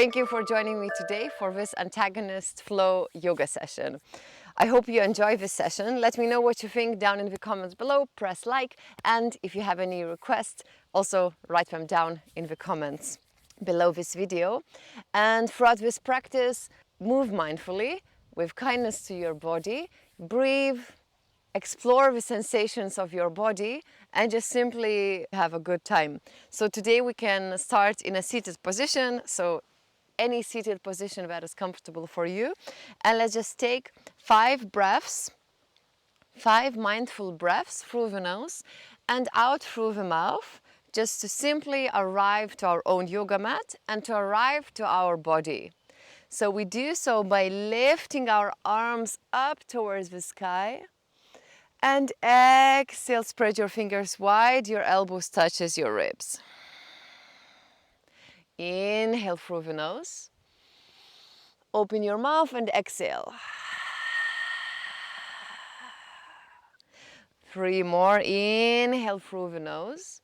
Thank you for joining me today for this Antagonist Flow yoga session. I hope you enjoy this session. Let me know what you think down in the comments below. Press like, and if you have any requests, also write them down in the comments below this video. And throughout this practice, move mindfully with kindness to your body. Breathe, explore the sensations of your body, and just simply have a good time. So today we can start in a seated position, so any seated position that is comfortable for you. And let's just take 5 breaths, 5 mindful breaths through the nose and out through the mouth, just to simply arrive to our own yoga mat and to arrive to our body. So we do so by lifting our arms up towards the sky. And exhale, spread your fingers wide, your elbows touches your ribs. Inhale through the nose. Open your mouth and exhale. 3 more. Inhale through the nose.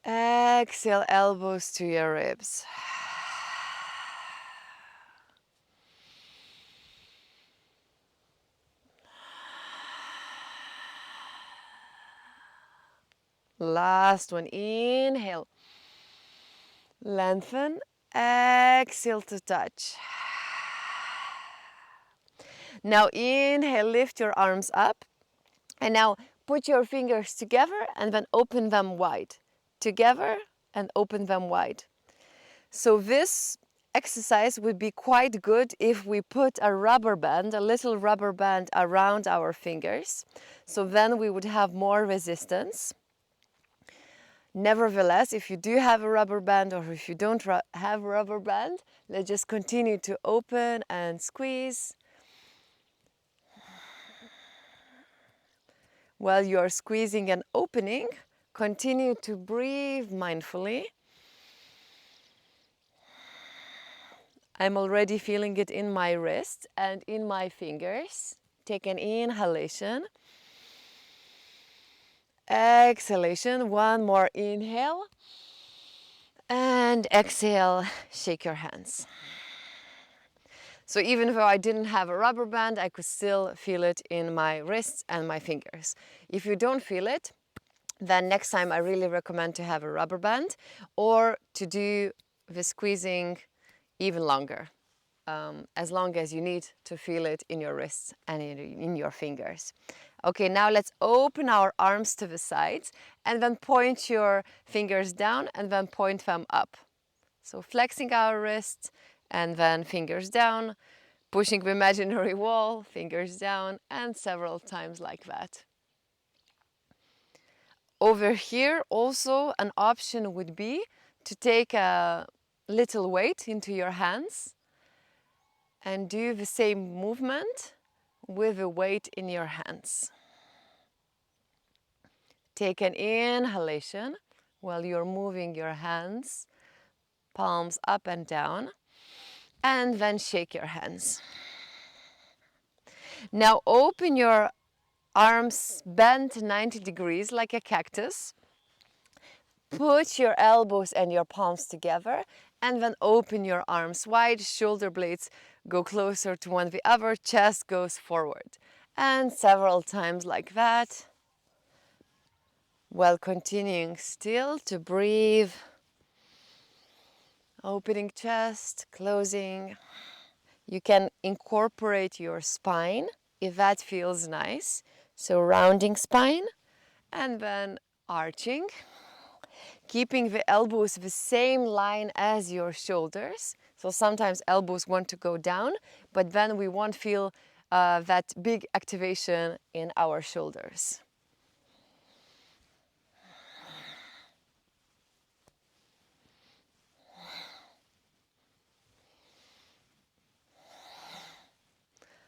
Exhale, elbows to your ribs. Last one. Inhale. Lengthen. Exhale to touch. Now inhale, lift your arms up. And now put your fingers together and then open them wide. Together and open them wide. So this exercise would be quite good if we put a rubber band, a little rubber band around our fingers. So then we would have more resistance. Nevertheless, if you do have a rubber band or if you don't have a rubber band, let's just continue to open and squeeze. While you are squeezing and opening, continue to breathe mindfully. I'm already feeling it in my wrist and in my fingers. Take an inhalation. Exhalation. One more inhale. And exhale, shake your hands. So even though I didn't have a rubber band, I could still feel it in my wrists and my fingers. If you don't feel it, then next time I really recommend to have a rubber band or to do the squeezing even longer, as long as you need to feel it in your wrists and in your fingers. Okay, now let's open our arms to the sides and then point your fingers down and then point them up. So flexing our wrists and then fingers down, pushing the imaginary wall, fingers down, and several times like that. Over here also an option would be to take a little weight into your hands and do the same movement with the weight in your hands. Take an inhalation while you're moving your hands, palms up and down, and then shake your hands. Now open your arms bent 90 degrees like a cactus. Put your elbows and your palms together and then open your arms wide. Shoulder blades go closer to one the other, chest goes forward. And several times like that, while continuing still to breathe. Opening chest, closing. You can incorporate your spine if that feels nice. So rounding spine and then arching. Keeping the elbows the same line as your shoulders. So sometimes elbows want to go down, but then we won't feel that big activation in our shoulders.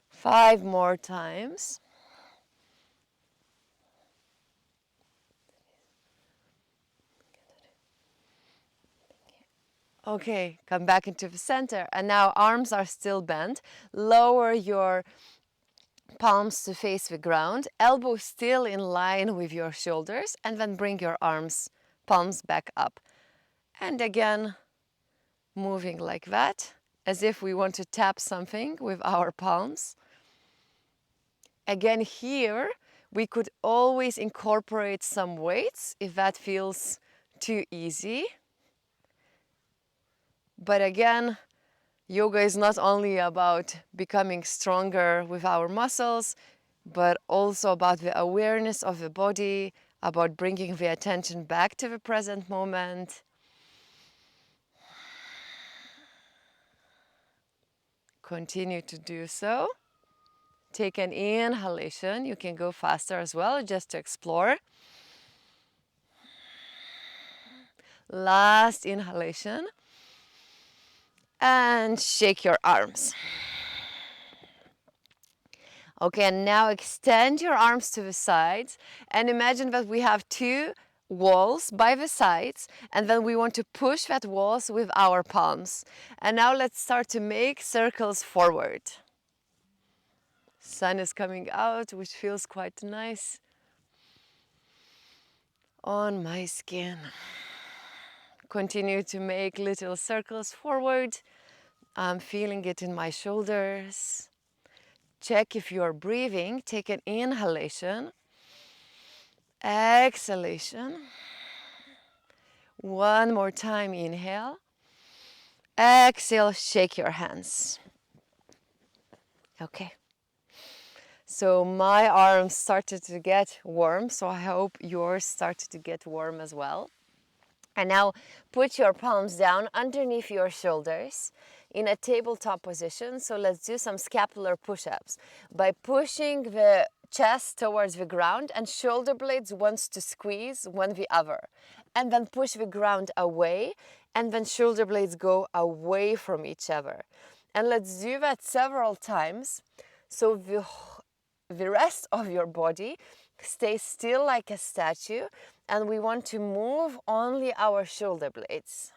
Five more times. Okay, come back into the center. And now arms are still bent. Lower your palms to face the ground. Elbows still in line with your shoulders. And then bring your palms back up. And again, moving like that, as if we want to tap something with our palms. Again, here, we could always incorporate some weights if that feels too easy. But again, yoga is not only about becoming stronger with our muscles, but also about the awareness of the body, about bringing the attention back to the present moment. Continue to do so. Take an inhalation. You can go faster as well, just to explore. Last inhalation. And shake your arms. Okay, and now extend your arms to the sides and imagine that we have two walls by the sides, and then we want to push that walls with our palms. And now let's start to make circles forward. Sun is coming out, which feels quite nice on my skin. Continue to make little circles forward. I'm feeling it in my shoulders. Check if you're breathing. Take an inhalation, exhalation. One more time, inhale. Exhale, shake your hands. Okay. So my arms started to get warm, so I hope yours started to get warm as well. And now put your palms down underneath your shoulders in a tabletop position. So let's do some scapular push-ups by pushing the chest towards the ground, and shoulder blades wants to squeeze one the other. And then push the ground away, and then shoulder blades go away from each other. And let's do that several times. So the rest of your body stays still like a statue, and we want to move only our shoulder blades.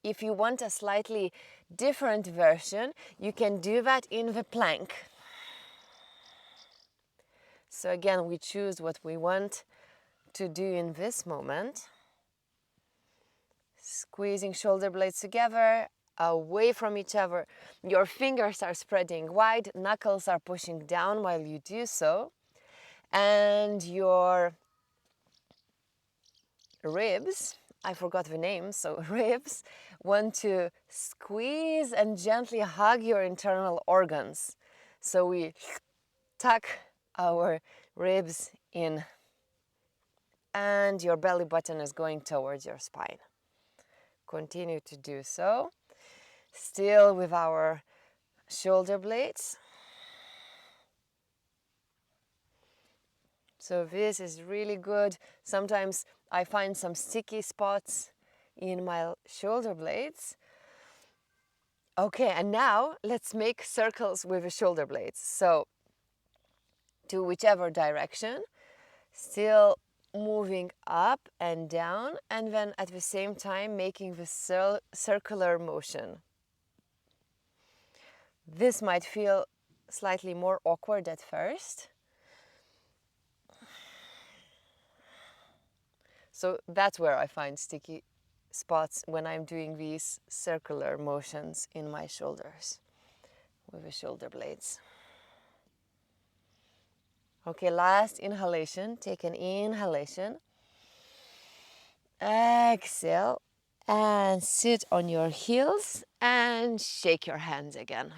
If you want a slightly different version, you can do that in the plank. So again, we choose what we want to do in this moment. Squeezing shoulder blades together, away from each other. Your fingers are spreading wide, knuckles are pushing down while you do so. And your ribs, I forgot the name, so ribs want to squeeze and gently hug your internal organs. So we tuck our ribs in, and your belly button is going towards your spine. Continue to do so, still with our shoulder blades. So this is really good. Sometimes I find some sticky spots in my shoulder blades. Okay, and now let's make circles with the shoulder blades. So to whichever direction, still moving up and down, and then at the same time making the circular motion. This might feel slightly more awkward at first. So that's where I find sticky spots, when I'm doing these circular motions in my shoulders with the shoulder blades. Okay, last inhalation. Take an inhalation. Exhale and sit on your heels and shake your hands again.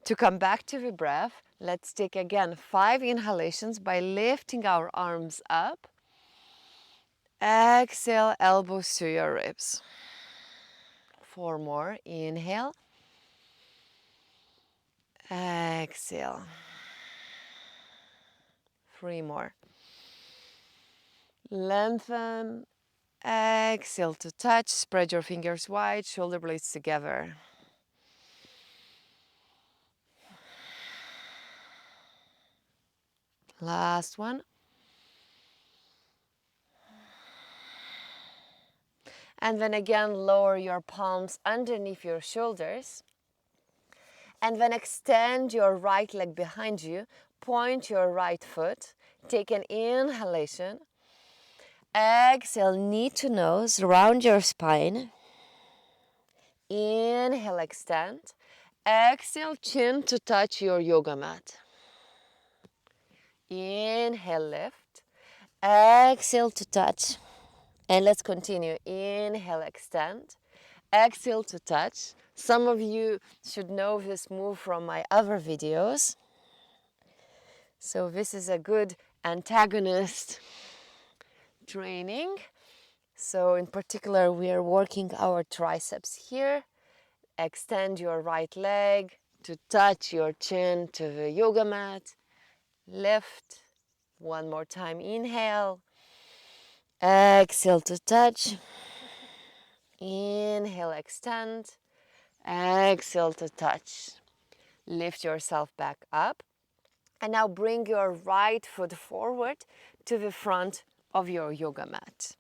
To come back to the breath, let's take again 5 inhalations by lifting our arms up. Exhale, elbows to your ribs. 4 more. Inhale. Exhale. 3 more. Lengthen. Exhale to touch. Spread your fingers wide, shoulder blades together. Last one. And then again, lower your palms underneath your shoulders. And then extend your right leg behind you. Point your right foot. Take an inhalation. Exhale, knee to nose, round your spine. Inhale, extend. Exhale, chin to touch your yoga mat. Inhale, lift. Exhale to touch. And let's continue. Inhale, extend. Exhale to touch. Some of you should know this move from my other videos. So this is a good antagonist training. So in particular, we are working our triceps here. Extend your right leg to touch your chin to the yoga mat. Lift. One more time. Inhale. Exhale to touch. Inhale, extend. Exhale to touch. Lift yourself back up. And now bring your right foot forward to the front of your yoga mat.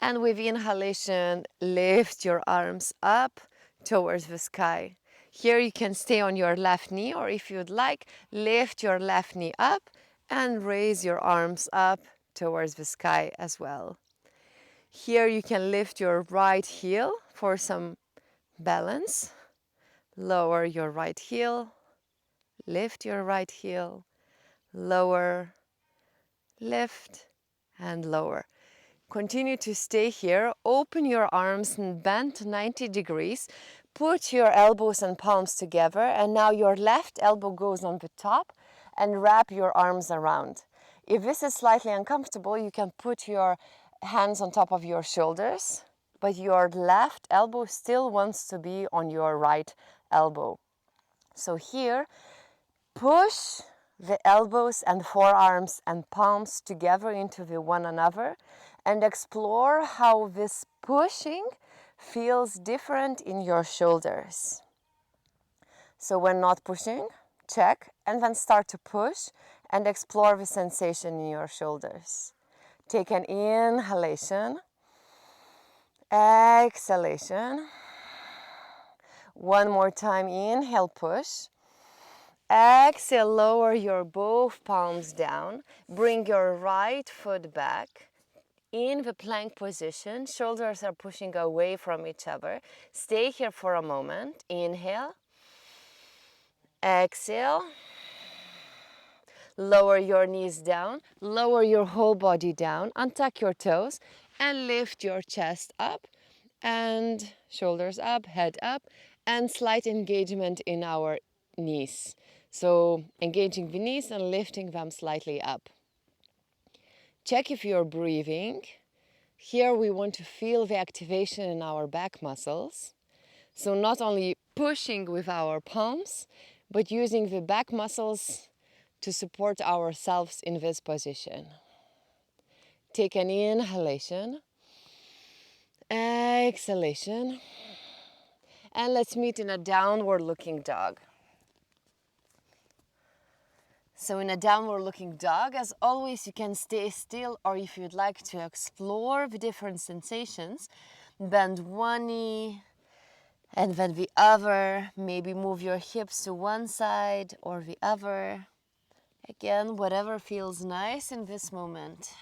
And with inhalation, lift your arms up towards the sky. Here you can stay on your left knee, or if you'd like, lift your left knee up and raise your arms up towards the sky as well. Here you can lift your right heel for some balance. Lower your right heel, lift your right heel, lower, lift, and lower. Continue to stay here. Open your arms and bend 90 degrees. Put your elbows and palms together, and now your left elbow goes on the top and wrap your arms around. If this is slightly uncomfortable, you can put your hands on top of your shoulders, but your left elbow still wants to be on your right elbow. So here, push the elbows and forearms and palms together into the one another and explore how this pushing feels different in your shoulders. So when not pushing, check, and then start to push and explore the sensation in your shoulders. Take an inhalation, exhalation. One more time, inhale, push. Exhale, lower your both palms down. Bring your right foot back in the plank position. Shoulders are pushing away from each other. Stay here for a moment. Inhale. Exhale. Lower your knees down. Lower your whole body down. Untuck your toes and lift your chest up and shoulders up, head up, and slight engagement in our knees. So engaging the knees and lifting them slightly up. Check if you're breathing. Here we want to feel the activation in our back muscles. So not only pushing with our palms, but using the back muscles to support ourselves in this position. Take an inhalation, exhalation, and let's meet in a downward looking dog. So in a downward looking dog, as always, you can stay still, or if you'd like to explore the different sensations, bend one knee and then the other. Maybe move your hips to one side or the other. Again, whatever feels nice in this moment.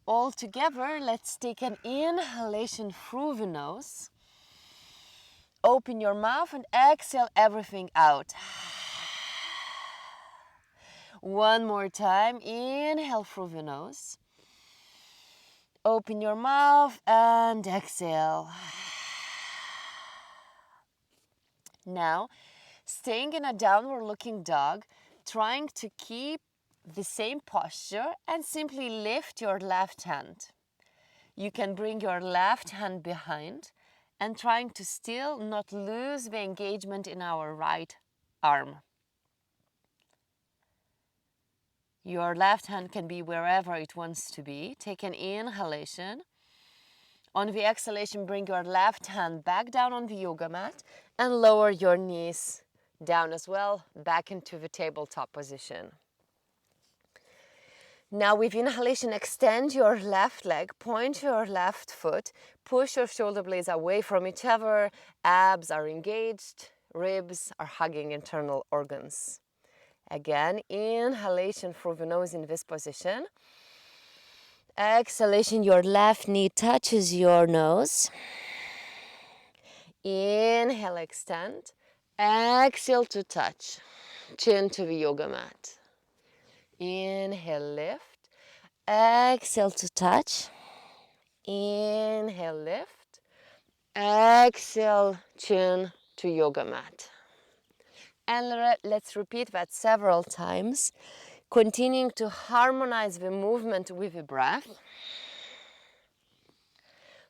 All together, let's take an inhalation through the nose. Open your mouth and exhale everything out. One more time, inhale through the nose. Open your mouth and exhale. Now, staying in a downward looking dog, trying to keep the same posture and simply lift your left hand. You can bring your left hand behind and trying to still not lose the engagement in our right arm. Your left hand can be wherever it wants to be. Take an inhalation. On the exhalation, bring your left hand back down on the yoga mat and lower your knees down as well, back into the tabletop position. Now with inhalation, extend your left leg, point your left foot, push your shoulder blades away from each other, abs are engaged, ribs are hugging internal organs. Again, inhalation through the nose in this position. Exhalation, your left knee touches your nose. Inhale, extend. Exhale to touch. Chin to the yoga mat. Inhale, lift. Exhale to touch. Inhale, lift. Exhale, chin to yoga mat. And let's repeat that several times, continuing to harmonize the movement with the breath.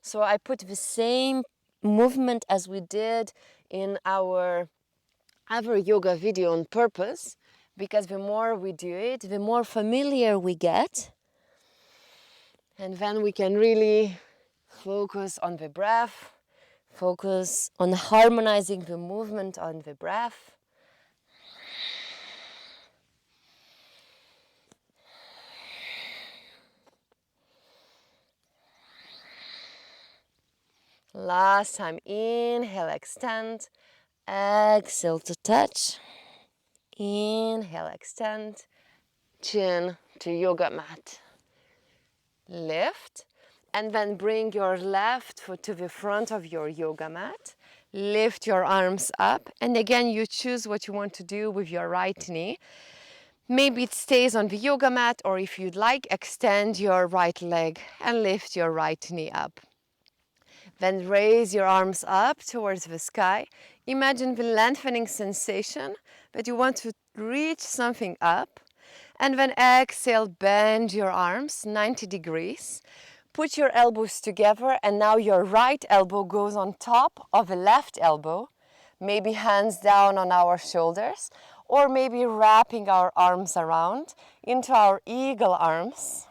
So I put the same movement as we did in our other yoga video on purpose, because the more we do it, the more familiar we get. And then we can really focus on the breath, focus on harmonizing the movement on the breath. Last time, inhale, extend. Exhale to touch. Inhale, extend. Chin to yoga mat. Lift. And then bring your left foot to the front of your yoga mat. Lift your arms up. And again, you choose what you want to do with your right knee. Maybe it stays on the yoga mat, or if you'd like, extend your right leg and lift your right knee up. Then raise your arms up towards the sky. Imagine the lengthening sensation that you want to reach something up. And then exhale, bend your arms 90 degrees. Put your elbows together, and now your right elbow goes on top of the left elbow. Maybe hands down on our shoulders, or maybe wrapping our arms around into our eagle arms.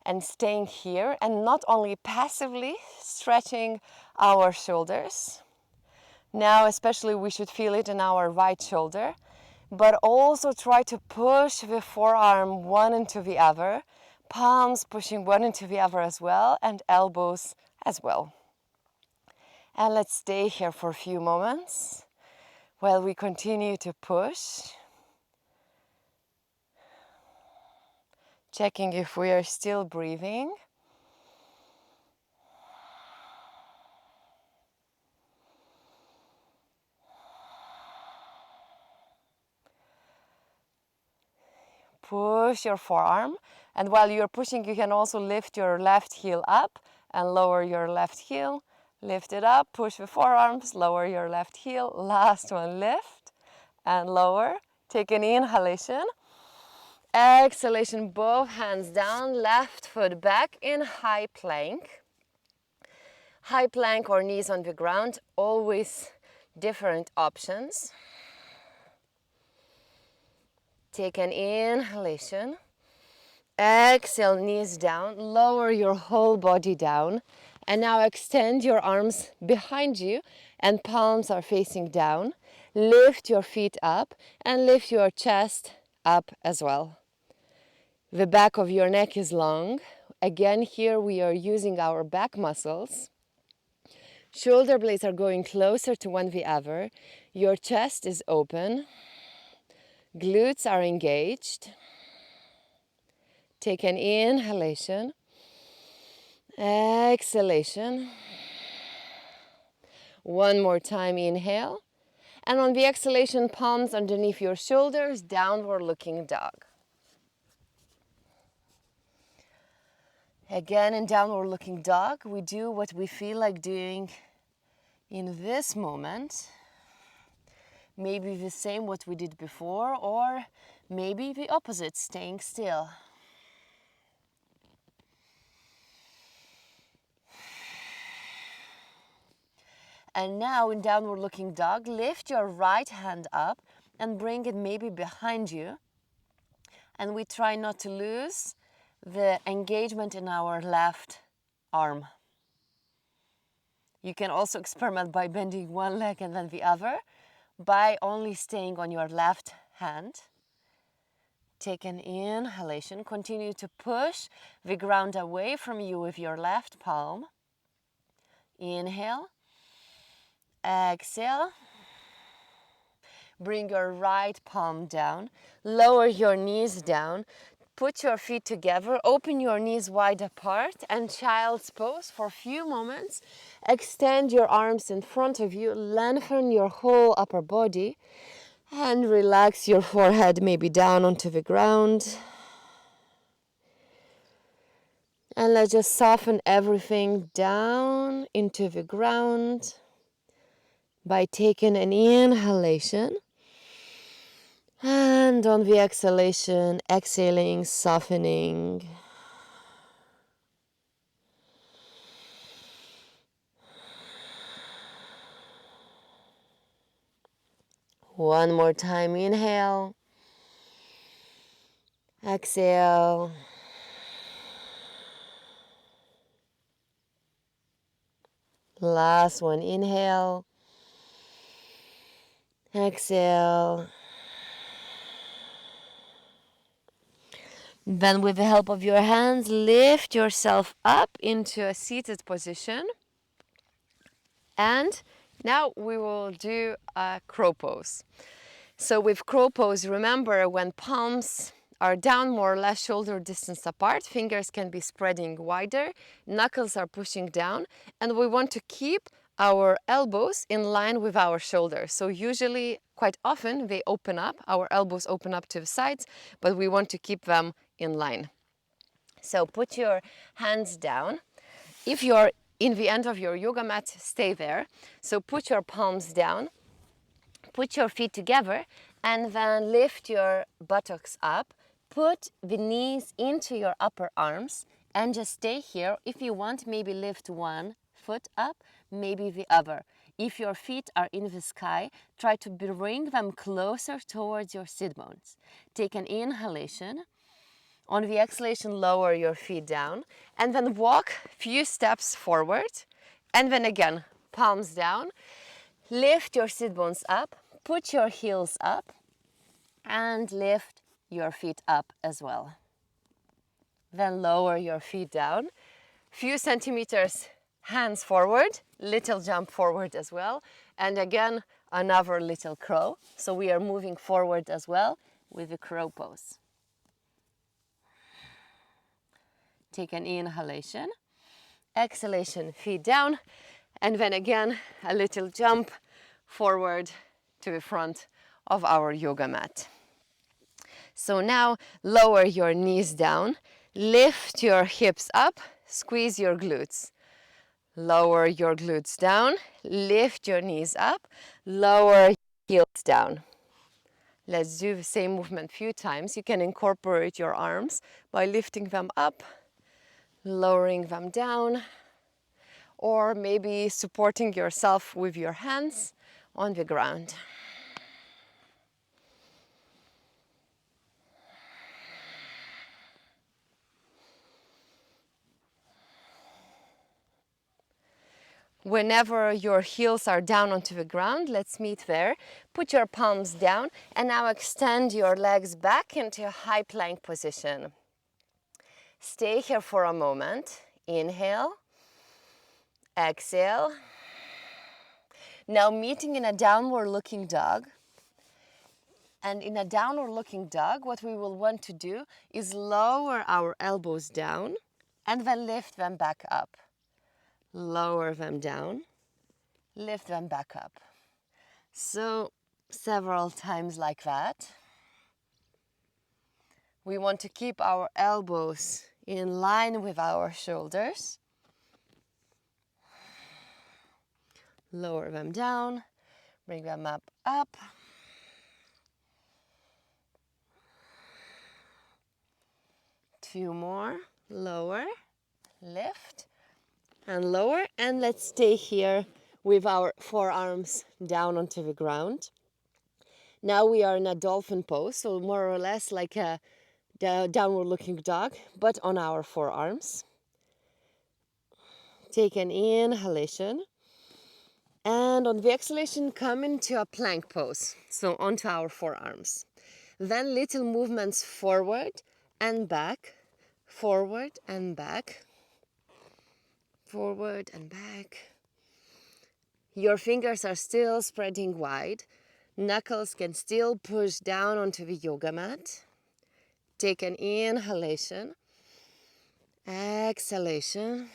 And staying here, and not only passively stretching our shoulders. Now especially we should feel it in our right shoulder, but also try to push the forearm one into the other, palms pushing one into the other as well, and elbows as well. And let's stay here for a few moments while we continue to push. Checking if we are still breathing. Push your forearm, and while you're pushing, you can also lift your left heel up and lower your left heel. Lift it up, push the forearms, lower your left heel. Last one, lift and lower. Take an inhalation. Exhalation, both hands down, left foot back in high plank. High plank or knees on the ground, always different options. Take an inhalation. Exhale, knees down, lower your whole body down. And now extend your arms behind you and palms are facing down. Lift your feet up and lift your chest up as well. The back of your neck is long. Again, here we are using our back muscles. Shoulder blades are going closer to one the other. Your chest is open. Glutes are engaged. Take an inhalation. Exhalation. One more time, inhale. And on the exhalation, palms underneath your shoulders, downward looking dog. Again, in downward looking dog, we do what we feel like doing in this moment. Maybe the same what we did before, or maybe the opposite, staying still. And now in downward looking dog, lift your right hand up and bring it maybe behind you. And we try not to lose the engagement in our left arm. You can also experiment by bending one leg and then the other, by only staying on your left hand. Take an inhalation. Continue to push the ground away from you with your left palm. Inhale. Exhale. Bring your right palm down. Lower your knees down. Put your feet together, open your knees wide apart, and child's pose for a few moments. Extend your arms in front of you, lengthen your whole upper body, and relax your forehead maybe down onto the ground. And let's just soften everything down into the ground by taking an inhalation. And on the exhalation, exhaling, softening. One more time, inhale. Exhale. Last one, inhale. Exhale. Then with the help of your hands, lift yourself up into a seated position. And now we will do a crow pose. So with crow pose, remember when palms are down more or less shoulder distance apart, fingers can be spreading wider, knuckles are pushing down, and we want to keep our elbows in line with our shoulders. So usually, quite often, they open up, our elbows open up to the sides, but we want to keep them in line. So put your hands down. If you're in the end of your yoga mat, stay there. So put your palms down, put your feet together, and then lift your buttocks up. Put the knees into your upper arms and just stay here. If you want, maybe lift one foot up, maybe the other. If your feet are in the sky, try to bring them closer towards your sit bones. Take an inhalation. On the exhalation, lower your feet down and then walk a few steps forward. And then again, palms down. Lift your sit bones up, put your heels up, and lift your feet up as well. Then lower your feet down. Few centimeters, hands forward, little jump forward as well. And again, another little crow. So we are moving forward as well with the crow pose. Take an inhalation, exhalation, feet down, and then again, a little jump forward to the front of our yoga mat. So now lower your knees down, lift your hips up, squeeze your glutes. Lower your glutes down, lift your knees up, lower your heels down. Let's do the same movement a few times. You can incorporate your arms by lifting them up, lowering them down, or maybe supporting yourself with your hands on the ground. Whenever your heels are down onto the ground, let's meet there. Put your palms down and now extend your legs back into a high plank position. Stay here for a moment. Inhale, exhale. Now meeting in a downward looking dog. And in a downward looking dog, what we will want to do is lower our elbows down and then lift them back up. Lower them down, lift them back up. So several times like that. We want to keep our elbows in line with our shoulders. Lower them down, bring them up. Two more, lower, lift, and lower. And let's stay here with our forearms down onto the ground. Now we are in a dolphin pose, so more or less like a downward looking dog, but on our forearms. Take an inhalation. And on the exhalation, come into a plank pose, so onto our forearms. Then little movements forward and back, forward and back, forward and back. Your fingers are still spreading wide. Knuckles can still push down onto the yoga mat. Take an inhalation, exhalation.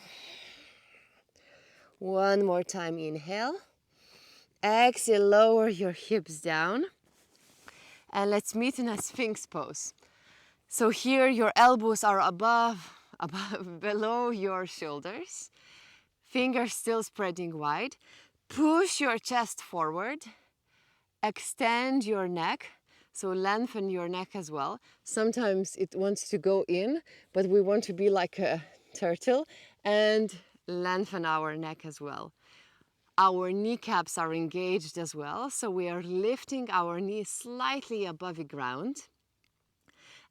One more time, inhale. Exhale, lower your hips down. And let's meet in a sphinx pose. So here your elbows are above, below your shoulders. Fingers still spreading wide. Push your chest forward. Extend your neck. So lengthen your neck as well. Sometimes it wants to go in, but we want to be like a turtle and lengthen our neck as well. Our kneecaps are engaged as well, so we are lifting our knees slightly above the ground.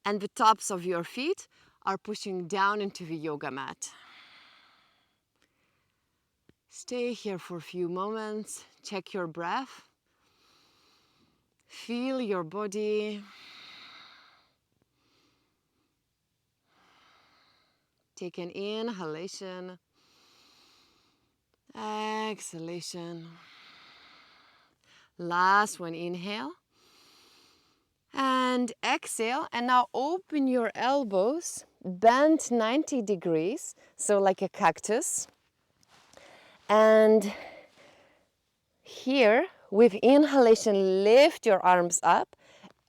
And the tops of your feet are pushing down into the yoga mat. Stay here for a few moments. Check your breath. Feel your body. Take an inhalation. Exhalation. Last one, inhale. And exhale. And now open your elbows. Bend 90 degrees, so like a cactus. And here, with inhalation, lift your arms up.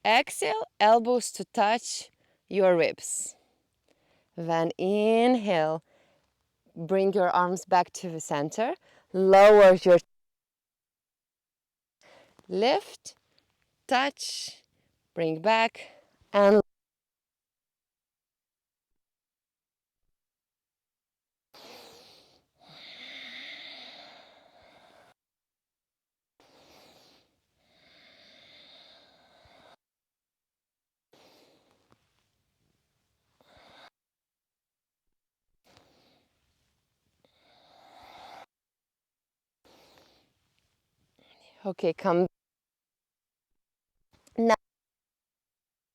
Exhale, elbows to touch your ribs. Then inhale, bring your arms back to the center. Lower your, lift, touch, bring back, and okay, come. Now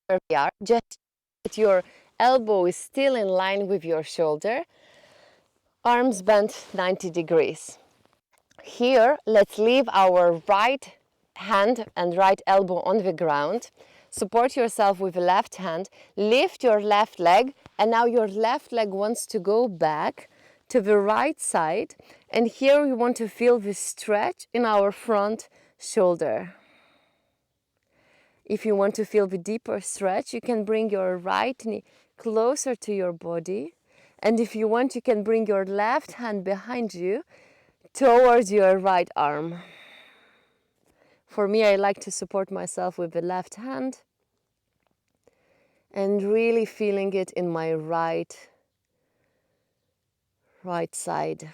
where we are, just that your elbow is still in line with your shoulder. Arms bent 90 degrees. Here, let's leave our right hand and right elbow on the ground. Support yourself with the left hand. Lift your left leg, and now your left leg wants to go back to the right side. And here we want to feel the stretch in our front shoulder. If you want to feel the deeper stretch, you can bring your right knee closer to your body. And if you want, you can bring your left hand behind you towards your right arm. For me, I like to support myself with the left hand and really feeling it in my right side.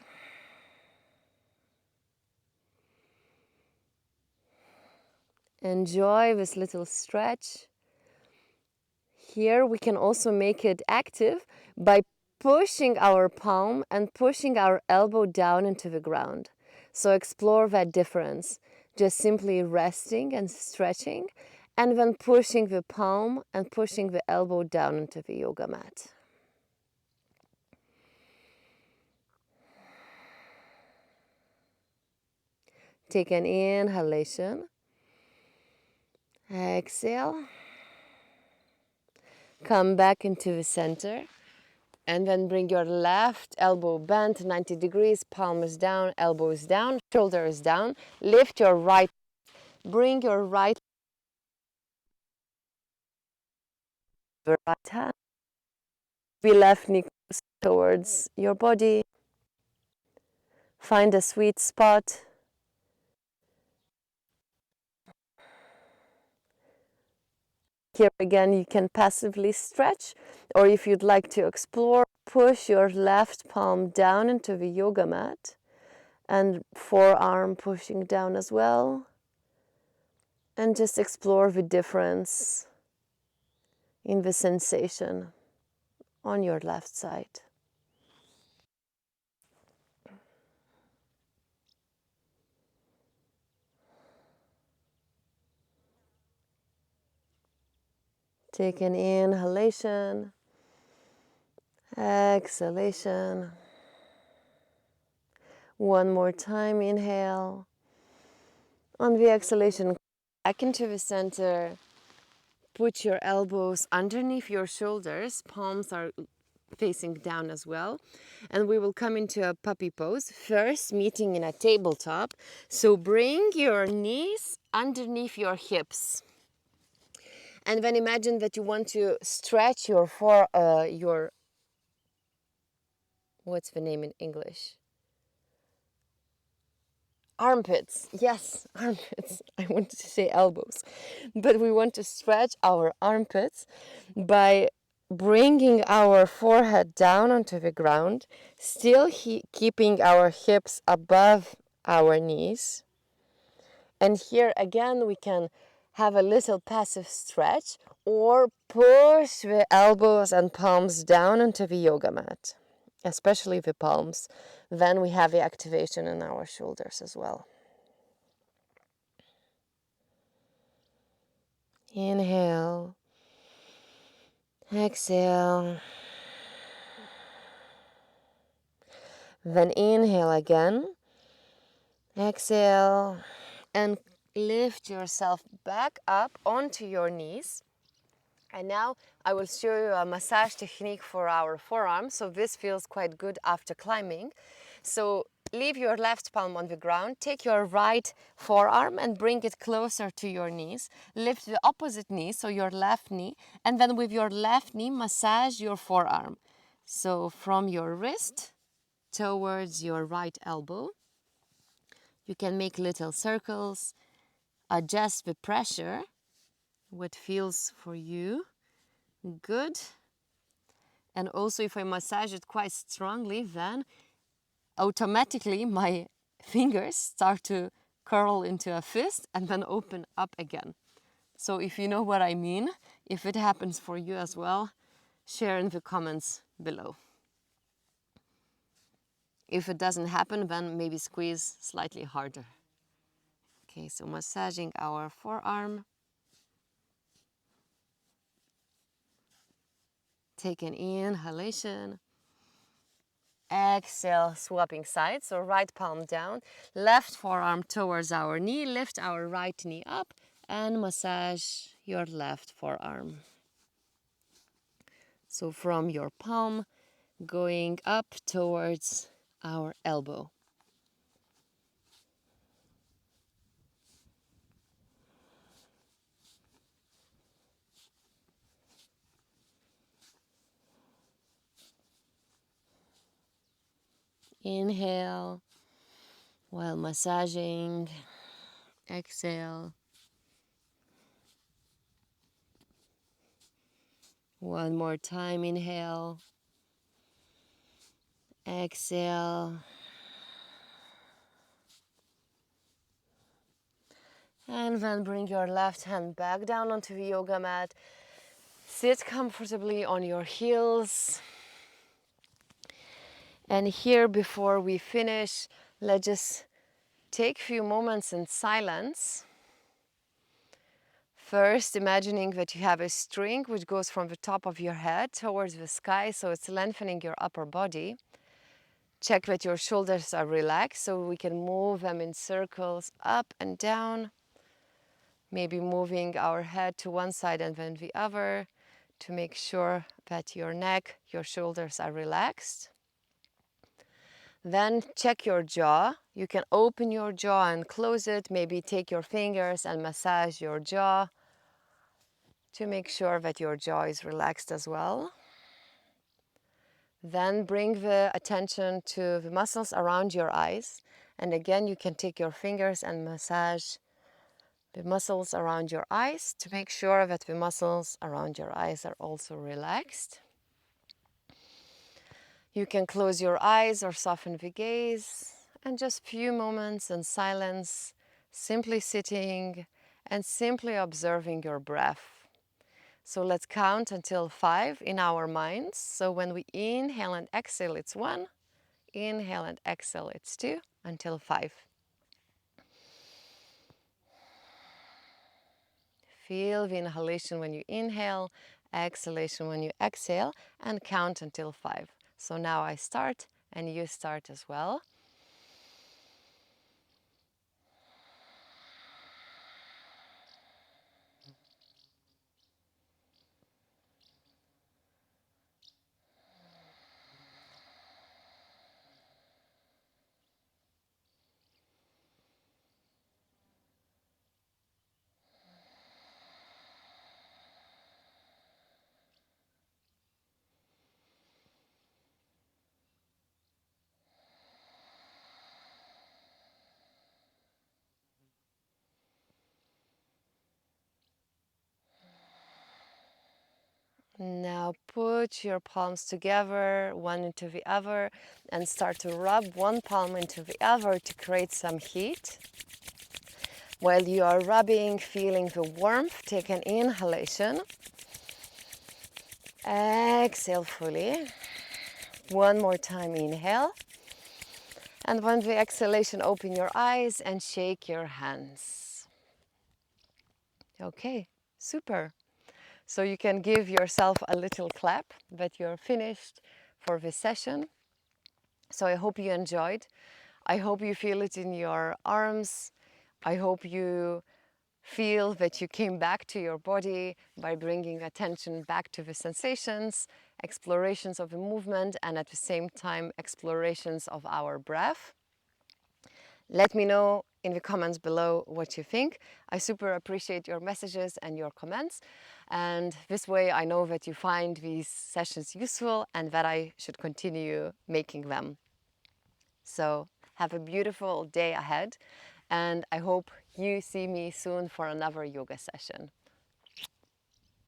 Enjoy this little stretch. Here we can also make it active by pushing our palm and pushing our elbow down into the ground. So explore that difference. Just simply resting and stretching, and then pushing the palm and pushing the elbow down into the yoga mat. Take an inhalation. Exhale. Come back into the center. And then bring your left elbow bent 90 degrees, palm is down, elbow is down, shoulder is down. Lift your right, bring your right hand. Be left knee towards your body. Find a sweet spot. Here again, you can passively stretch, or if you'd like to explore, push your left palm down into the yoga mat and forearm pushing down as well. And just explore the difference in the sensation on your left side. Take an inhalation, exhalation. One more time, inhale. On the exhalation, back into the center. Put your elbows underneath your shoulders, palms are facing down as well. And we will come into a puppy pose, first meeting in a tabletop. So bring your knees underneath your hips. And then imagine that you want to stretch your what's the name in English? Armpits. Yes, armpits. I wanted to say elbows. But we want to stretch our armpits by bringing our forehead down onto the ground, still keeping our hips above our knees. And here again, we can have a little passive stretch or push the elbows and palms down onto the yoga mat, especially the palms. Then we have the activation in our shoulders as well. Inhale, exhale, then inhale again, exhale, and lift yourself back up onto your knees. And now I will show you a massage technique for our forearm. So this feels quite good after climbing. So leave your left palm on the ground, take your right forearm and bring it closer to your knees. Lift the opposite knee, so your left knee, and then with your left knee, massage your forearm. So from your wrist towards your right elbow. You can make little circles, adjust the pressure, what feels for you. Good. And also if I massage it quite strongly, then automatically my fingers start to curl into a fist and then open up again. So if you know what I mean, if it happens for you as well, share in the comments below. If it doesn't happen, then maybe squeeze slightly harder. Okay, so massaging our forearm. Take an inhalation. Exhale, swapping sides, so right palm down, left forearm towards our knee, lift our right knee up and massage your left forearm. So from your palm going up towards our elbow. Inhale while massaging. Exhale. One more time, inhale. Exhale. And then bring your left hand back down onto the yoga mat. Sit comfortably on your heels. And here, before we finish, let's just take a few moments in silence. First, imagining that you have a string which goes from the top of your head towards the sky, so it's lengthening your upper body. Check that your shoulders are relaxed, so we can move them in circles up and down. Maybe moving our head to one side and then the other to make sure that your neck, your shoulders are relaxed. Then check your jaw. You can open your jaw and close it. Maybe take your fingers and massage your jaw to make sure that your jaw is relaxed as well. Then bring the attention to the muscles around your eyes. And again, you can take your fingers and massage the muscles around your eyes to make sure that the muscles around your eyes are also relaxed. You can close your eyes or soften the gaze and just few moments in silence, simply sitting and simply observing your breath. So let's count until 5 in our minds. So when we inhale and exhale, it's 1. Inhale and exhale, it's 2 until 5. Feel the inhalation when you inhale, exhalation when you exhale, and count until 5. So now I start and you start as well. Now put your palms together, one into the other, and start to rub one palm into the other to create some heat. While you are rubbing, feeling the warmth, take an inhalation. Exhale fully. One more time, inhale. And on the exhalation, open your eyes and shake your hands. Okay, super. So you can give yourself a little clap that you're finished for this session. So I hope you enjoyed. I hope you feel it in your arms. I hope you feel that you came back to your body by bringing attention back to the sensations, explorations of the movement, and at the same time, explorations of our breath. Let me know in the comments below what you think. I super appreciate your messages and your comments. And this way I know that you find these sessions useful and that I should continue making them. So have a beautiful day ahead, and I hope you see me soon for another yoga session.